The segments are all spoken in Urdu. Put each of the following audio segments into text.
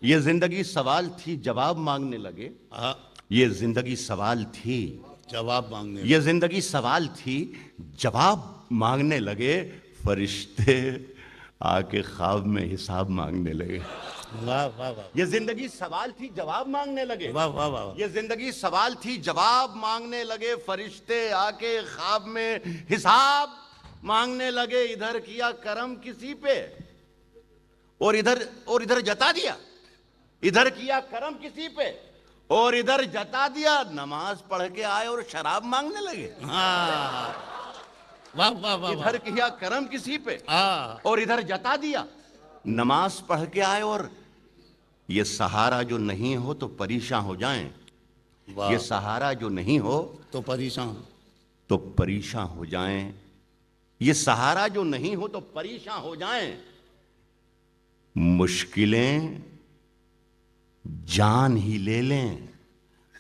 یہ زندگی سوال تھی جواب مانگنے لگے. یہ زندگی سوال تھی جواب مانگنے یہ زندگی سوال تھی جواب مانگنے لگے. فرشتے آ کے خواب میں حساب مانگنے لگے. واہ واہ واہ یہ زندگی سوال تھی جواب مانگنے لگے. واہ واہ واہ یہ زندگی سوال تھی جواب مانگنے لگے. فرشتے آ کے خواب میں حساب مانگنے لگے. ادھر کیا کرم کسی پہ اور ادھر جتا دیا. ادھر کیا کرم کسی پہ اور ادھر جتا دیا. نماز پڑھ کے آئے اور شراب مانگنے لگے. ہاں واہ واہ واہ ادھر کیا کرم کسی پہ ہاں اور ادھر جتا دیا. نماز پڑھ کے آئے اور یہ سہارا جو نہیں ہو تو پریشان ہو جائیں. واہ یہ سہارا جو نہیں ہو تو پریشان تو پریشان ہو جائیں. یہ سہارا جو نہیں ہو تو پریشان ہو جائیں. مشکلیں جان ہی لے لیں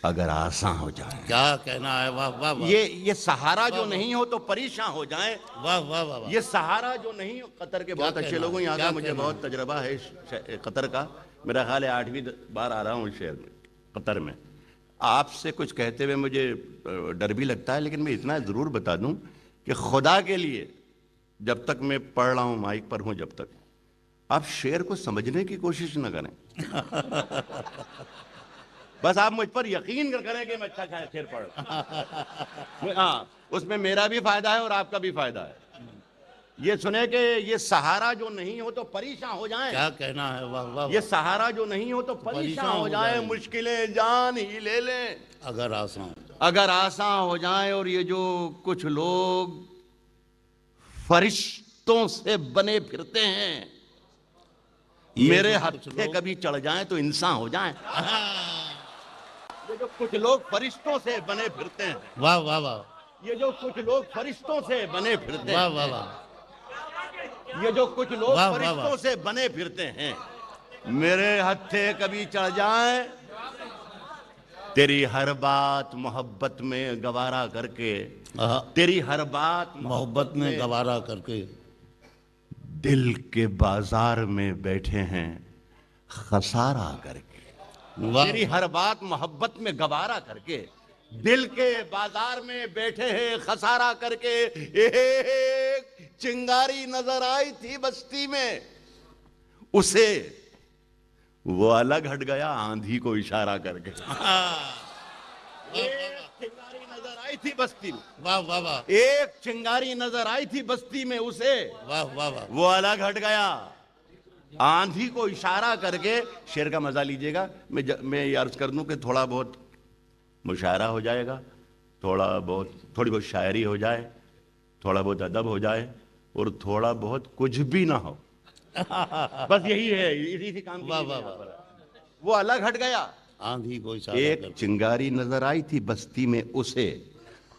اگر آسان ہو جائیں. کیا کہنا ہے. واہ واہ واہ یہ سہارا جو نہیں ہو تو پریشان ہو جائیں. واہ واہ واہ واہ یہ سہارا جو نہیں ہو. قطر کے بہت اچھے کہنا لوگ ہیں. یہاں کیا کا مجھے کہنا بہت تجربہ ہے قطر کا. میرا خیال ہے 8ویں بار آ رہا ہوں اس شہر میں قطر میں. آپ سے کچھ کہتے ہوئے مجھے ڈر بھی لگتا ہے لیکن میں اتنا ضرور بتا دوں کہ خدا کے لیے جب تک میں پڑھ رہا ہوں مائک پر ہوں جب تک آپ شعر کو سمجھنے کی کوشش نہ کریں. بس آپ مجھ پر یقین کریں کہ میں اچھا شعر پڑھ رہا ہوں. ہاں اس میں میرا بھی فائدہ ہے اور آپ کا بھی فائدہ ہے. یہ سنیں کہ یہ سہارا جو نہیں ہو تو پریشان ہو جائیں. کیا کہنا ہے. واہ واہ یہ سہارا جو نہیں ہو تو پریشان ہو جائیں. مشکلیں جان ہی لے لیں اگر آسان اگر آسان ہو جائیں. اور یہ جو کچھ لوگ فرشتوں سے بنے پھرتے ہیں میرے ہتھے کبھی چڑھ جائیں تو انسان ہو جائیں. یہ جو کچھ لوگ فرشتوں سے بنے پھرتے ہیں واہ واہ واہ یہ جو کچھ لوگ فرشتوں سے بنے پھرتے واہ ہیں واہ واہ یہ جو کچھ لوگ واہ واہ واہ فرشتوں سے بنے پھرتے ہیں میرے ہتھے کبھی چڑھ جائیں. تیری ہر بات محبت میں گوارا کر کے تیری ہر بات محبت میں گوارا کر کے دل کے بازار میں بیٹھے ہیں خسارہ کر کے. واہ تیری ہر بات محبت میں گوارا کر کے دل کے بازار میں بیٹھے ہیں خسارہ کر کے. ایک چنگاری نظر آئی تھی بستی میں اسے وہ الگ ہٹ گیا آندھی کو اشارہ کر کے. ایک چنگاری نظر آئی تھی بستی میں واہ واہ واہ ایک چنگاری نظر آئی تھی بستی میں اسے واہ واہ واہ وہ الگ ہٹ گیا آندھی کو اشارہ کر کے. شعر کا مزہ لیجئے گا. میں یہ عرض کر دوں کہ تھوڑا بہت مشاعرہ ہو جائے گا تھوڑی بہت شاعری ہو جائے تھوڑا بہت ادب ہو جائے اور تھوڑا بہت کچھ بھی نہ ہو. بس یہی ہے. اسی کام کی واہ واہ واہ وہ الگ ہٹ گیا. آندھی کو اشارہ ایک کر چنگاری نظر آئی تھی بستی میں اسے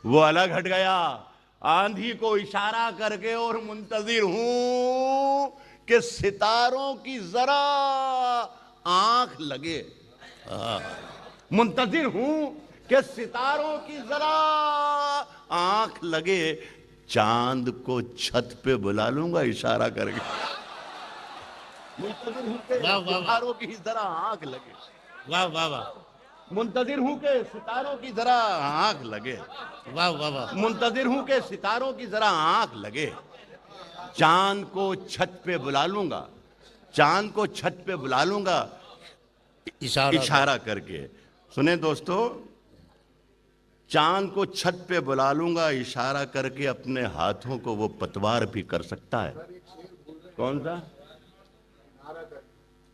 وہ الگ ہٹ گیا آندھی کو اشارہ کر کے. اور منتظر ہوں کہ ستاروں کی ذرا آنکھ لگے. منتظر ہوں کہ ستاروں کی ذرا آنکھ لگے. چاند کو چھت پہ بلا لوں گا اشارہ کر کے. منتظر ہوں کہ ستاروں کی ذرا آنکھ لگے. واہ واہ واہ منتظر ہوں کہ ستاروں کی ذرا آنکھ لگے. واہ واہ واہ منتظر ہوں کہ ستاروں کی ذرا آنکھ لگے. چاند کو چھت پہ بلا لوں گا چاند کو چھت پہ بلا لوں گا اشارہ کر کے. سنیں دوستو چاند کو چھت پہ بلا لوں گا اشارہ کر کے. اپنے ہاتھوں کو وہ پتوار بھی کر سکتا ہے. کون سا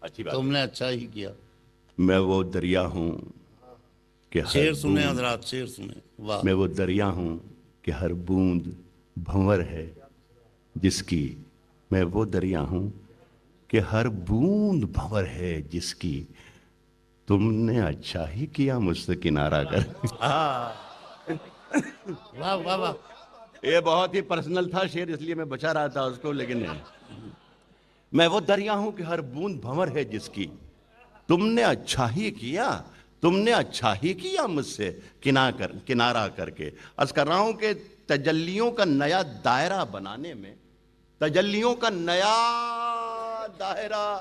اچھی بات. تم نے اچھا ہی کیا. میں وہ دریا ہوں کہ شعر سنیں حضرات شعر سنیں. واہ میں وہ دریا ہوں کہ ہر بوند بھنور ہے جس کی. میں وہ دریا ہوں کہ ہر بوند بھنور ہے جس کی. تم نے اچھا ہی کیا مجھ سے کنارہ کر. واہ واہ واہ یہ بہت ہی پرسنل تھا شعر اس لیے میں بچا رہا تھا اس کو. لیکن میں وہ دریا ہوں کہ ہر بوند بھنور ہے جس کی. تم نے اچھا ہی کیا تم نے اچھا ہی کیا مجھ سے کنارہ کر کے. عرض کر رہا ہوں کہ تجلیوں کا نیا دائرہ بنانے میں تجلیوں کا نیا دائرہ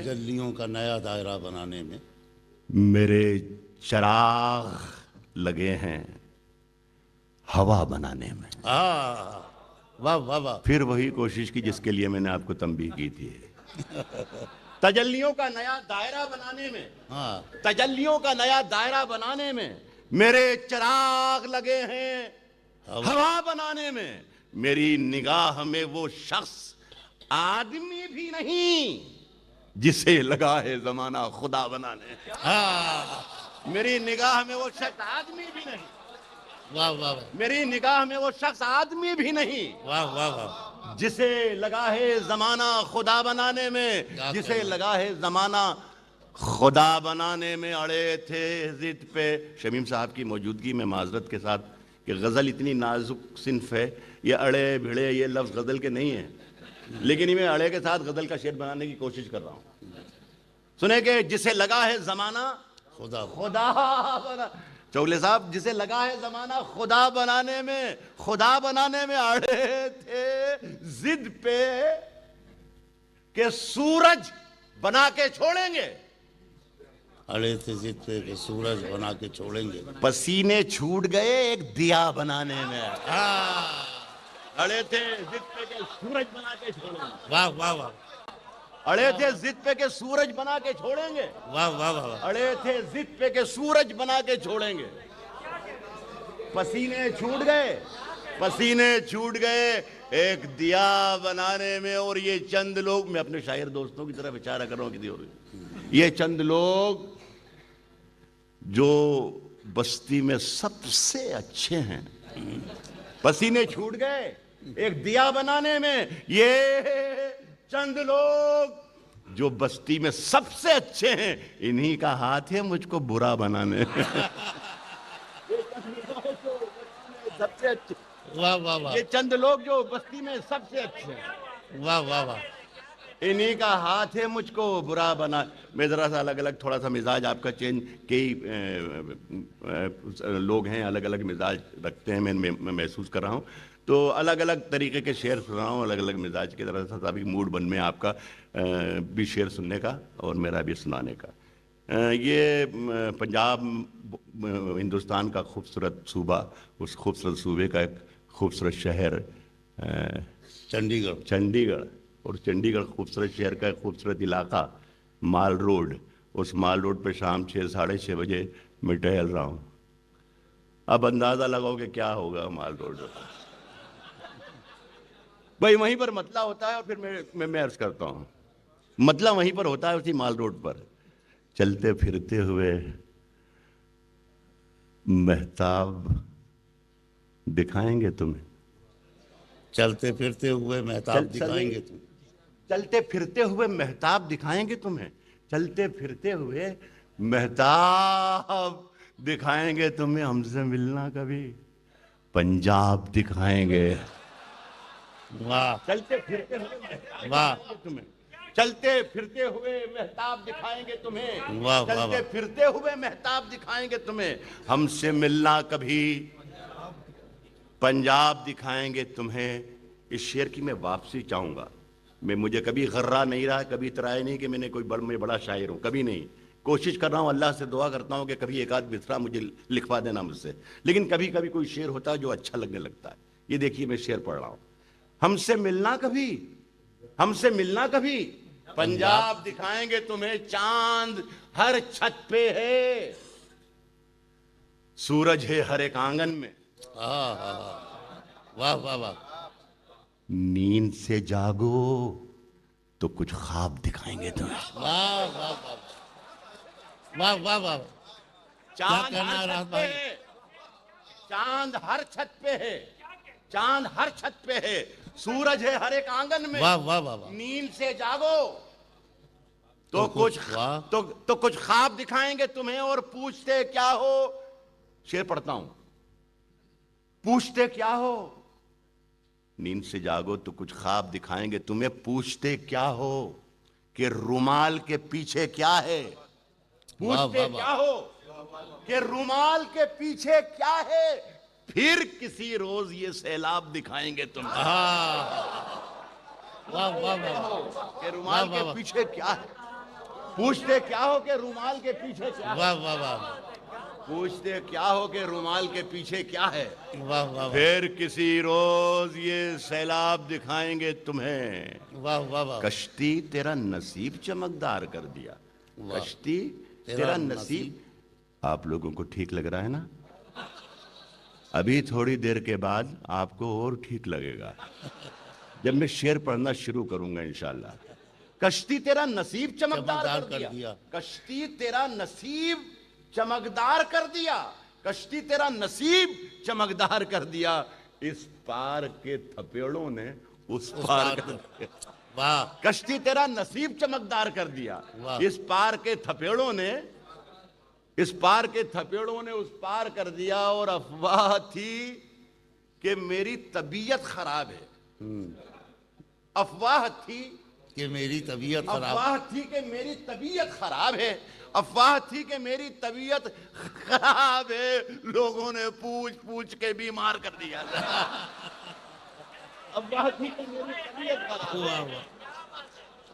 تجلیوں کا نیا دائرہ بنانے میں میرے چراغ لگے ہیں ہوا بنانے میں۔ واہ واہ واہ، پھر وہی کوشش کی جس کے لیے میں نے آپ کو تنبیہ کی تھی، تجلیوں کا نیا دائرہ بنانے میں، ہاں تجلیوں کا نیا دائرہ بنانے میں میرے چراغ لگے ہیں ہوا بنانے میں۔ میری نگاہ میں وہ شخص آدمی بھی نہیں جسے لگا ہے زمانہ خدا بنانے۔ میری نگاہ میں وہ شخص آدمی بھی نہیں، واہ واہ میری نگاہ میں وہ شخص آدمی بھی نہیں واہ واہ واہ، جسے لگا ہے زمانہ خدا بنانے میں، جسے لگا ہے زمانہ خدا بنانے میں۔ اڑے تھے ضد پہ، شمیم صاحب کی موجودگی میں معذرت کے ساتھ کہ غزل اتنی نازک صنف ہے، یہ اڑے بھڑے یہ لفظ غزل کے نہیں ہیں، لیکن میں اڑے کے ساتھ غزل کا شعر بنانے کی کوشش کر رہا ہوں۔ سنیں کہ جسے لگا ہے زمانہ خدا خدا بنا، چوگلے صاحب جسے لگا ہے زمانہ خدا بنانے میں اڑے تھے ضد پہ کہ سورج بنا کے چھوڑیں گے، اڑے تھے ضد پہ کہ سورج بنا کے چھوڑیں گے، پسینے چھوٹ گئے ایک دیا بنانے میں۔ اڑے تھے ضد پہ کہ سورج بنا کے چھوڑیں گے، واہ واہ واہ اڑے تھے ضد پہ کہ سورج بنا کے چھوڑیں گے، واہ واہ واہ، اڑے تھے ضد پہ کہ سورج بنا کے چھوڑیں گے، پسینے چھوٹ گئے ایک دیا بنانے میں۔ اور یہ چند لوگ، میں اپنے شاعر دوستوں کی طرف اشارہ کر رہا ہوں، یہ چند لوگ جو بستی میں سب سے اچھے ہیں، پسینے چھوٹ گئے ایک دیا بنانے میں، یہ چند لوگ جو بستی میں سب سے اچھے ہیں، انہی کا ہاتھ ہے مجھ کو برا بنانے میں۔ سب سے اچھے، واہ واہ واہ، یہ چند لوگ جو بستی میں سب سے اچھے ہیں، واہ واہ واہ، انہی کا ہاتھ ہے مجھ کو برا بنا۔ میں ذرا سا الگ الگ تھوڑا سا مزاج آپ کا چینج، کئی لوگ ہیں الگ الگ مزاج رکھتے ہیں، میں محسوس کر رہا ہوں، تو الگ الگ طریقے کے شعر سن رہا ہوں، الگ الگ مزاج کے ذرا سا بھی موڈ بن میں آپ کا بھی شعر سننے کا اور میرا بھی سنانے کا۔ یہ پنجاب ہندوستان کا خوبصورت صوبہ، اس خوبصورت صوبے کا ایک خوبصورت شہر چنڈی گڑھ، اور چنڈی گڑھ خوبصورت شہر کا ایک خوبصورت علاقہ مال روڈ، اس مال روڈ پہ شام 6-6:30 بجے میں ٹہل رہا ہوں۔ اب اندازہ لگاؤ کہ کیا ہوگا مال روڈ پر، بھائی وہیں پر مطلع ہوتا ہے، اور پھر میں عرض کرتا ہوں مطلع وہیں پر ہوتا ہے، اسی مال روڈ پر چلتے پھرتے ہوئے مہتاب دکھائیں گے تمہیں، چلتے پھرتے ہوئے مہتاب دکھائیں گے تمہیں، چلتے پھرتے ہوئے مہتاب دکھائیں گے تمہیں، چلتے پھرتے ہوئے مہتاب دکھائیں گے تمہیں، ہم سے ملنا کبھی پنجاب دکھائیں گے۔ واہ چلتے پھرتے ہوئے مہتاب واہ دکھائیں گے تمہیں، چلتے پھرتے ہوئے مہتاب دکھائیں گے تمہیں، واہ واہ چلتے پھرتے ہوئے مہتاب دکھائیں گے تمہیں، ہم سے ملنا کبھی پنجاب دکھائیں گے تمہیں۔ اس شعر کی میں واپسی چاہوں گا، مجھے کبھی غرہ نہیں رہا، کبھی اترایا نہیں کہ میں نے میں بڑا شاعر ہوں، کبھی نہیں۔ کوشش کر رہا ہوں، اللہ سے دعا کرتا ہوں کہ کبھی ایک آدھ مصرع مجھے لکھوا دینا مجھ سے، لیکن کبھی کبھی کوئی شعر ہوتا ہے جو اچھا لگنے لگتا ہے۔ یہ دیکھیے میں شعر پڑھ رہا ہوں، ہم سے ملنا کبھی پنجاب دکھائیں گے تمہیں، چاند ہر چھت پہ ہے، سورج ہے ہر ایک آنگن میں، واہ واہ واہ، نیند سے جاگو تو کچھ خواب دکھائیں گے تمہیں، واہ واہ واہ واہ واہ، چاند ہر چھت پہ ہے، چاند ہر چھت پہ ہے، چاند ہر چھت پہ ہے، سورج ہے ہر ایک آنگن میں، واہ واہ واہ، نیند سے جاگو تو کچھ خواب دکھائیں گے تمہیں، اور پوچھتے کیا ہو، شعر پڑھتا ہوں، پوچھتے کیا ہو، نیند سے جاگو تو کچھ خواب دکھائیں گے تمہیں، پوچھتے کیا ہو کہ رومال کے پیچھے کیا ہے، پوچھتے کیا ہو کہ رومال کے پیچھے کیا ہے، پھر کسی روز یہ سیلاب دکھائیں گے تمہیں، واہ واہ واہ کہ رومال کے پیچھے کیا ہے؟ پوچھتے کیا ہو کہ رومال کے پیچھے کیا ہے؟ واہ واہ واہ پوچھتے کیا ہو کہ رومال کے پیچھے کیا ہے؟ واہ واہ پھر کسی روز یہ سیلاب دکھائیں گے تمہیں، واہ واہ واہ کشتی تیرا نصیب چمکدار کر دیا، واہ. کشتی تیرا نصیب. آپ لوگوں کو ٹھیک لگ رہا ہے نا؟ ابھی تھوڑی دیر کے بعد آپ کو اور ٹھیک لگے گا جب میں شعر پڑھنا شروع کروں گا انشاءاللہ. کشتی تیرا نصیب چمکدار کر دیا، کشتی تیرا نصیب چمکدار کر دیا، کشتی تیرا نصیب چمکدار کر دیا، اس پار کے تھپیڑوں نے اس پار کر دیا. واہ کشتی تیرا نصیب چمکدار کر دیا، واہ. اس پار کے تھپیڑوں نے اس پار کے تھپیڑوں نے اس پار کر دیا. اور افواہ تھی کہ میری طبیعت خراب ہے، افواہ تھی کہ میری طبیعت خراب، افواہ تھی کہ میری طبیعت خراب ہے، افواہ تھی کہ میری طبیعت خراب ہے، لوگوں نے پوچھ پوچھ کے بیمار کر دیا. افواہ تھی کہ میری طبیعت خراب ہے،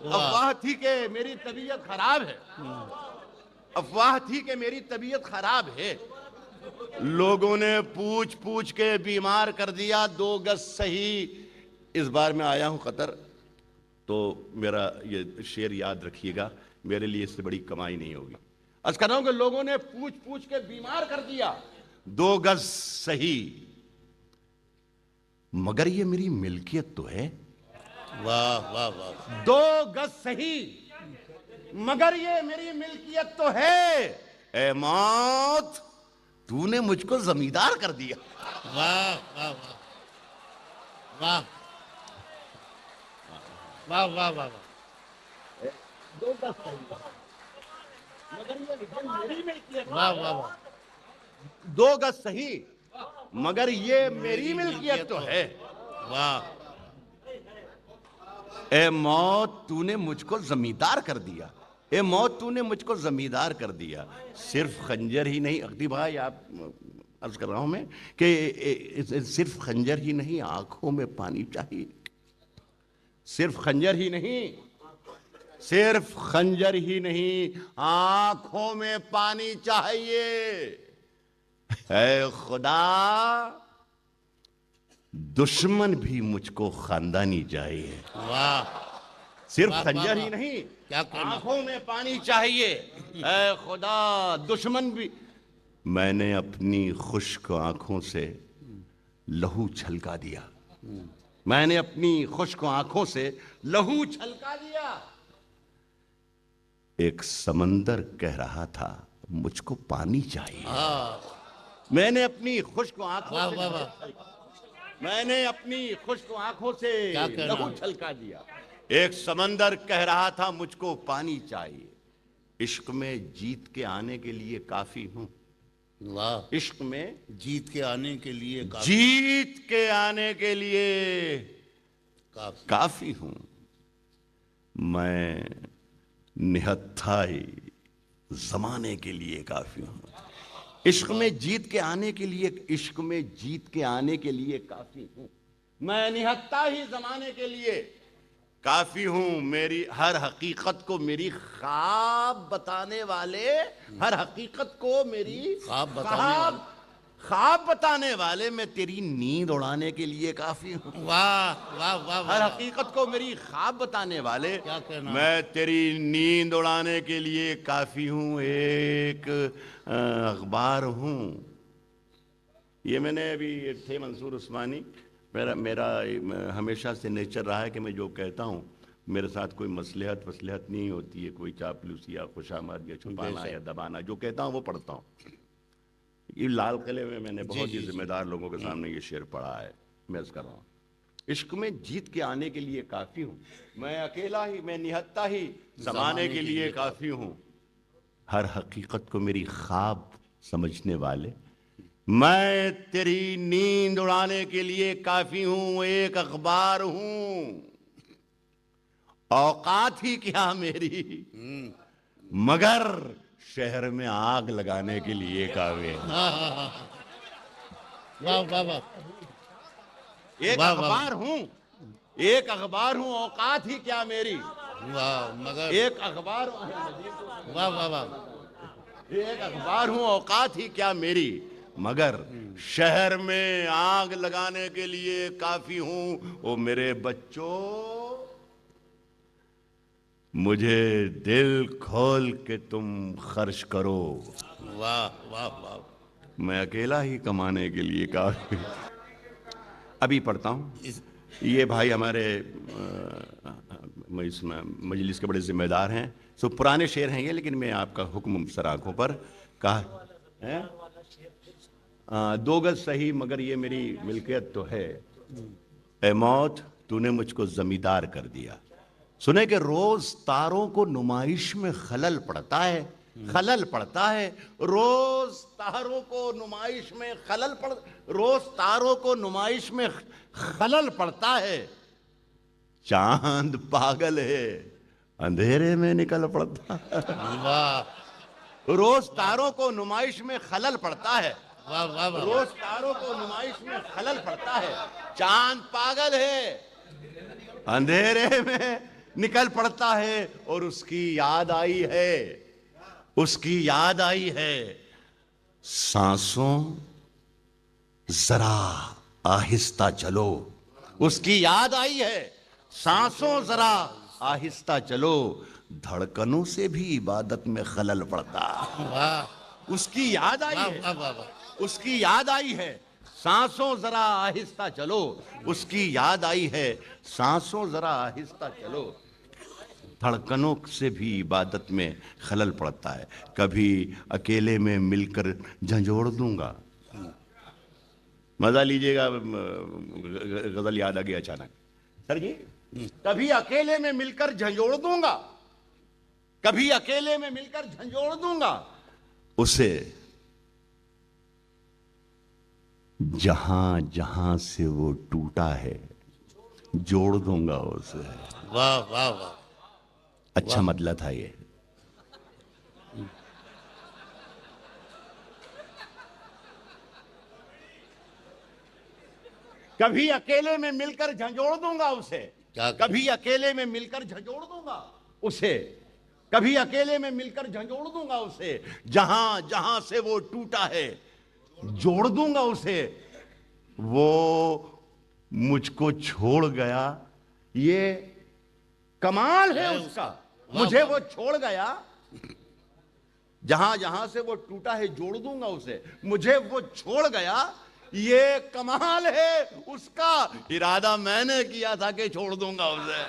واہ واہ افواہ تھی کہ میری طبیعت خراب ہے، افواہ تھی کہ میری طبیعت خراب ہے، لوگوں نے پوچھ پوچھ کے بیمار کر دیا. 2 گز صحیح. اس بار میں آیا ہوں قطر، تو میرا یہ شعر یاد رکھیے گا، میرے لیے اس سے بڑی کمائی نہیں ہوگی. عرض کر رہا ہوں کہ لوگوں نے پوچھ پوچھ کے بیمار کر دیا. 2 گز صحیح مگر یہ میری ملکیت تو ہے. واہ واہ واہ 2 گز صحیح مگر یہ میری ملکیت تو ہے. اے موت تو نے مجھ کو زمیندار کر دیا. واہ واہ واہ واہ واہ واہ 2 گز صحیح مگر یہ میری ملکیت واہ واہ واہ 2 گز صحیح مگر یہ میری ملکیت تو ہے. واہ اے موت تو نے مجھ کو زمیندار کر دیا. اے موت تو نے مجھ کو زمیندار کر دیا. صرف خنجر ہی نہیں، اقدی بھائی آپ عرض کر رہا ہوں میں کہ صرف خنجر ہی نہیں، آنکھوں میں پانی چاہیے. صرف خنجر ہی نہیں، صرف خنجر ہی نہیں، آنکھوں میں پانی چاہیے. اے خدا دشمن بھی مجھ کو خاندانی چاہیے. واہ صرف واہ، خنجر واہ، ہی نہیں، کیا کہنا. آنکھوں میں پانی چاہیے. اے خدا دشمن بھی. میں نے اپنی خشک آنکھوں سے لہو چھلکا دیا، میں نے اپنی خشک آنکھوں سے لہو چھلکا دیا. ایک سمندر کہہ رہا تھا مجھ کو پانی چاہیے. میں نے اپنی خشک آنکھوں واہ سے واہ واہ میں نے اپنی خشک آنکھوں سے کیا کہنا. لہو چھلکا دیا. ایک سمندر کہہ رہا تھا مجھ کو پانی چاہیے. عشق میں جیت کے آنے کے لیے کافی ہوں. واہ عشق میں جیت کے آنے کے لیے جیت کے آنے کے لیے کافی. کافی ہوں. میں نہتھائی زمانے کے لیے کافی ہوں. عشق میں جیت کے آنے کے لیے، عشق میں جیت کے آنے کے لیے کافی ہوں. میں نہتھا ہی زمانے کے لیے کافی ہوں. میری ہر حقیقت کو میری خواب بتانے والے، ہر حقیقت کو میری خواب بتانے والے، میں تیری نیند اڑانے کے لیے کافی ہوں. واہ واہ واہ ہر واہ حقیقت کو میری خواب بتانے والے، کیا کہنا. میں تیری نیند اڑانے کے لیے کافی ہوں. ایک اخبار ہوں. یہ میں نے ابھی تھے منصور عثمانی، میرا ہمیشہ سے نیچر رہا ہے کہ میں جو کہتا ہوں میرے ساتھ کوئی مصلحت نہیں ہوتی ہے، کوئی چاپلوسی یا خوشامد یا چھپانا یا دبانا. جو کہتا ہوں وہ پڑھتا ہوں. یہ لال قلعے میں نے بہت ہی ذمہ دار لوگوں کے سامنے یہ شعر پڑھا ہے. میں عرض کر رہا ہوں عشق میں جیت کے آنے کے لیے کافی ہوں. میں اکیلا ہی، میں نہتھا ہی زمانے کے لیے کافی ہوں. ہر حقیقت کو میری خواب سمجھنے والے، میں تیری نیند اڑانے کے لیے کافی ہوں. ایک اخبار ہوں. اوقات ہی کیا میری مگر شہر میں آگ لگانے کے لیے کافی ہے. واہ واہ واہ ایک واہ واہ. اخبار ہوں. ایک اخبار ہوں اوقات ہی کیا میری، واہ مگر ایک اخبار واہ واہ واہ ایک اخبار ہوں اوقات ہی کیا میری، مگر شہر میں آگ لگانے کے لیے کافی ہوں۔ او میرے بچوں، مجھے دل کھول کے تم خرچ کرو، واہ واہ واہ میں اکیلا ہی کمانے کے لیے کافی۔ ابھی پڑھتا ہوں۔ یہ بھائی ہمارے اس مجلس کے بڑے ذمہ دار ہیں، سو پرانے شعر ہیں یہ، لیکن میں آپ کا حکم سر آنکھوں پر کہا ہے۔ 2 گز صحیح مگر یہ میری ملکیت تو ہے، اے موت تو نے مجھ کو زمیندار کر دیا۔ سنے کہ روز تاروں کو نمائش میں خلل پڑتا ہے، خلل پڑتا ہے، روز تاروں کو نمائش میں روز تاروں کو نمائش میں خلل پڑتا ہے، چاند پاگل ہے اندھیرے میں نکل پڑتا ہے۔ واہ روز تاروں کو نمائش میں خلل پڑتا ہے، واہ واہ واہ روز تاروں کو نمائش میں خلل پڑتا ہے، چاند پاگل ہے اندھیرے میں نکل پڑتا ہے، اور اس کی یاد آئی ہے، اس کی یاد آئی ہے، سانسوں ذرا آہستہ چلو، اس کی یاد آئی ہے، سانسوں ذرا آہستہ چلو، دھڑکنوں سے بھی عبادت میں خلل پڑتا ہے۔ واہ اس کی یاد آئی ہے، واہ واہ واہ اس کی یاد آئی ہے، سانسوں ذرا آہستہ چلو، اس کی یاد آئی ہے، سانسوں ذرا آہستہ چلو، دھڑکنوں سے بھی عبادت میں خلل پڑتا ہے، کبھی اکیلے میں مل کر جھنجھوڑ دوں گا۔ مزہ لیجئے گا، غزل یاد آ گئی اچانک۔ سر جی، کبھی اکیلے میں مل کر جھنجھوڑ دوں گا، کبھی اکیلے میں مل کر جھنجھوڑ دوں گا اسے، جہاں جہاں سے وہ ٹوٹا ہے جوڑ دوں گا اسے۔ واہ واہ واہ اچھا مطلب تھا یہ۔ کبھی اکیلے میں مل کر جھنجھوڑ دوں گا اسے، کبھی اکیلے میں مل کر جھنجھوڑ دوں گا اسے، کبھی اکیلے میں مل کر جھنجھوڑ دوں گا اسے، جہاں جہاں سے وہ ٹوٹا ہے جوڑ دوں گا اسے، وہ مجھ کو چھوڑ گیا، یہ کمال ہے اس کا، مجھے وہ چھوڑ گیا، جہاں جہاں سے وہ ٹوٹا ہے جوڑ دوں گا اسے، مجھے وہ چھوڑ گیا، یہ کمال ہے اس کا، ارادہ میں نے کیا تھا کہ چھوڑ دوں گا اسے،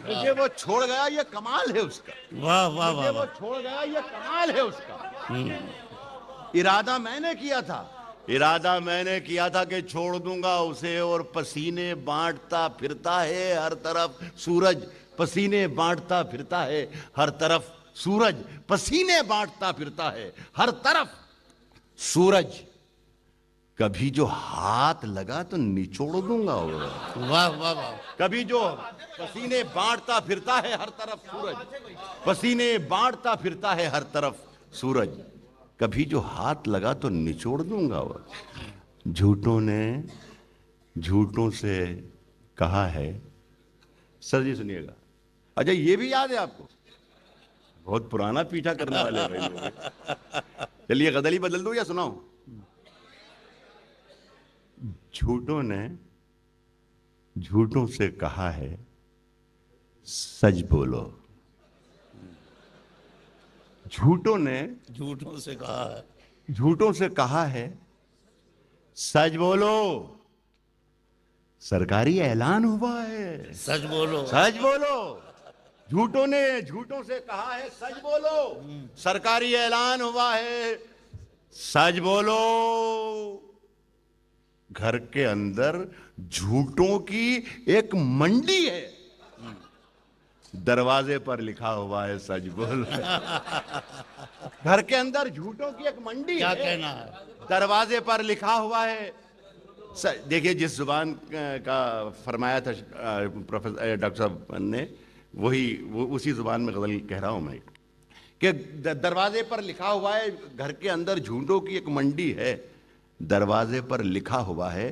مجھے وہ چھوڑ گیا، یہ کمال ہے اس کا، واہ واہ مجھے وہ واہ چھوڑ گیا، یہ کمال ہے اس کا، ارادہ میں نے کیا تھا، ارادہ میں نے کیا تھا کہ چھوڑ دوں گا اسے، اور پسینے بانٹتا پھرتا ہے ہر طرف سورج، پسینے بانٹتا پھرتا ہے ہر طرف سورج، پسینے بانٹتا پھرتا ہے ہر طرف سورج، کبھی جو ہاتھ لگا تو نچوڑ دوں گا وہ، واہ واہ واہ کبھی جو پسینے بانٹتا پھرتا ہے ہر طرف سورج، پسینے بانٹتا پھرتا ہے ہر طرف سورج، کبھی جو ہاتھ لگا تو نچوڑ دوں گا وہ۔ جھوٹوں نے جھوٹوں سے کہا ہے، سر جی سنیے گا، اچھا یہ بھی یاد ہے آپ کو؟ بہت پرانا پیچھا کرنے والے ہیں بھائی لوگ۔ چلیے غزل ہی بدل دوں یا سناؤں؟ جھوٹوں نے جھوٹوں سے کہا ہے سچ بولو، جھوٹوں نے جھوٹوں سے کہا ہے جھوٹوں سے کہا ہے سچ بولو، سرکاری اعلان ہوا ہے سچ بولو سچ بولو، جھوٹوں نے جھوٹوں سے کہا ہے سچ بولو، سرکاری اعلان ہوا ہے سچ بولو، گھر کے اندر جھوٹوں کی ایک منڈی ہے، دروازے پر لکھا ہوا ہے سچ بولو، گھر کے اندر جھوٹوں کی ایک منڈی کیا ہے، کہنا ہے؟ دروازے پر لکھا ہوا ہے، دیکھیے جس زبان کا فرمایا تھا پروفیسر ڈاکٹر صاحب نے، اسی زبان میں غزل کہہ رہا ہوں میں، کہ دروازے پر لکھا ہوا ہے گھر کے اندر جھوٹوں کی ایک منڈی ہے، دروازے پر لکھا ہوا ہے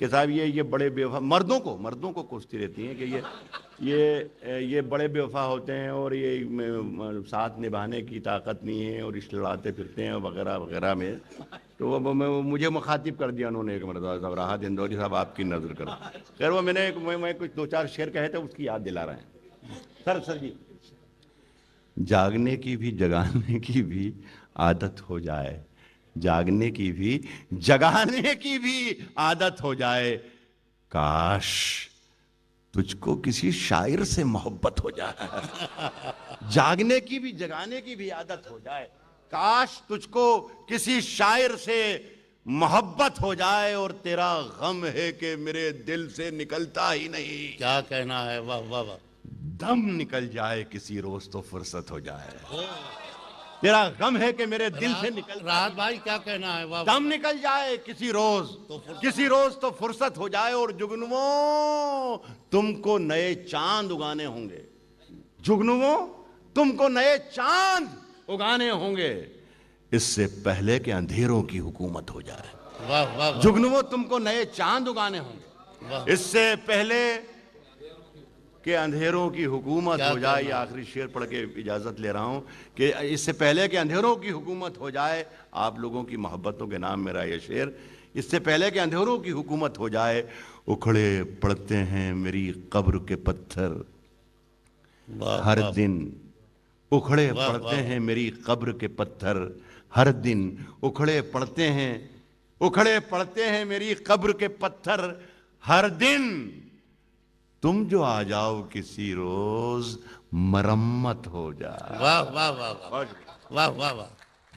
کہ صاحب یہ بڑے بے وفا مردوں کو کوستی رہتی ہیں کہ یہ بڑے بے وفا ہوتے ہیں اور یہ ساتھ نبھانے کی طاقت نہیں ہے اور اس لڑاتے پھرتے ہیں وغیرہ وغیرہ میں. تو وہ مجھے مخاطب کر دیا انہوں نے ایک مرتبہ صاحب راحت اندوری صاحب آپ کی نظر کرو. خیر وہ میں کچھ 2-4 شعر کہے تھے اس کی یاد دلا رہے ہیں. سر جی جاگنے کی بھی جگانے کی بھی عادت ہو جائے, جاگنے کی بھی جگانے کی بھی عادت ہو جائے, کاش تجھ کو کسی شاعر سے محبت ہو جائے. جاگنے کی بھی جگانے کی بھی عادت ہو جائے, کاش تجھ کو کسی شاعر سے محبت ہو جائے, اور تیرا غم ہے کہ میرے دل سے نکلتا ہی نہیں. کیا کہنا ہے, واہ واہ واہ. دم نکل جائے کسی روز تو فرصت ہو جائے. تیرا غم ہے کہ میرے دل سے نکل, راحت بھائی کیا کہنا ہے, واہ. دم نکل جائے کسی روز تو فرصت ہو جائے, اور جگنووں تم کو نئے چاند اگانے ہوں گے. جگنووں تم کو نئے چاند اگانے ہوں گے, اس سے پہلے کہ اندھیروں کی حکومت ہو جائے. واہ واہ. جگنووں تم کو نئے چاند اگانے ہوں گے, اس سے پہلے کہ اندھیروں کی حکومت ہو جائے. یہ آخری شعر پڑھ کے اجازت لے رہا ہوں کہ اس سے پہلے کہ اندھیروں کی حکومت ہو جائے, آپ لوگوں کی محبتوں کے نام میرا یہ شعر, اس سے پہلے کہ اندھیروں کی حکومت ہو جائے, اکھڑے پڑتے ہیں میری قبر کے پتھر ہر دن. اکھڑے پڑتے ہیں میری قبر کے پتھر ہر دن, اکھڑے پڑتے ہیں میری قبر کے پتھر ہر دن. تم جو آ جاؤ کسی روز مرمت ہو جائے. واہ واہ واہ واہ واہ واہ واہ.